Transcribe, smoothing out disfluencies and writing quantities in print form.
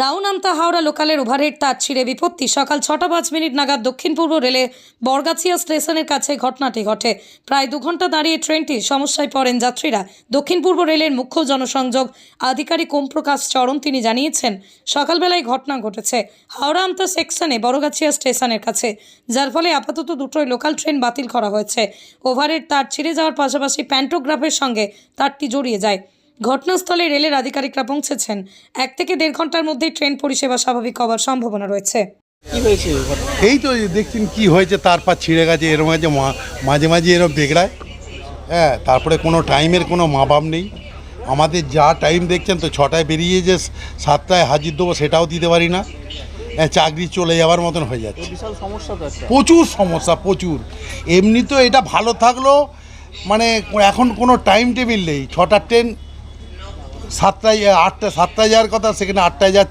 Down আমতা Howrah লোকালের overhead তার ছিঁড়ে বিপত্তি। সকাল 6:05 নাগাদ দক্ষিণ পূর্ব রেলে বরগাছিয়া স্টেশনের কাছে ঘটনাটি ঘটে। প্রায় 2 ঘন্টা দাঁড়িয়ে ট্রেনটি সমস্যায় পড়েন যাত্রীরা। দক্ষিণ পূর্ব রেলের মুখ্য জনসংযোগ আধিকারিক ওম প্রকাশ চরণ তিনি জানিয়েছেন, সকালবেলায় ঘটনা ঘটেছে হাওড়া আমতা সেকশনে বরগাছিয়া স্টেশনের কাছে, যার ফলে আপাতত দুটোই লোকাল ট্রেন বাতিল করা হয়েছে। ওভারহেড তার ছিঁড়ে যাওয়ার পাশাপাশি প্যান্টোগ্রাফের সঙ্গে তারটি জড়িয়ে যায়। ঘটনাস্থলে রেলের আধিকারিকরা পৌঁছেছেন। 1 থেকে 1.5 ঘন্টার মধ্যেই ট্রেন পরিষেবা স্বাভাবিক হওয়ার সম্ভাবনা রয়েছে। এই তো দেখছেন কি হয়েছে, তারপর ছিঁড়ে গেছে, এরকম আছে মাঝে মাঝে এরকম বেগড়ায়। হ্যাঁ, তারপরে কোনো টাইমের কোনো মাপ নেই। আমাদের যা টাইম দেখছেন তো 6টায় বেরিয়ে যে 7টায় হাজির দেবো সেটাও দিতে পারি না। চাকরি চলে যাওয়ার মতন হয়ে যাচ্ছে। বিশাল সমস্যা তো একটা। প্রচুর সমস্যা, প্রচুর। এমনি তো এটা ভালো থাকলো, মানে এখন কোনো টাইম টেবিল নেই। 6টার ট্রেন 7টায় 8টায় 7টায় যাওয়ার কথা, সেখানে 8টায় যাচ্ছে।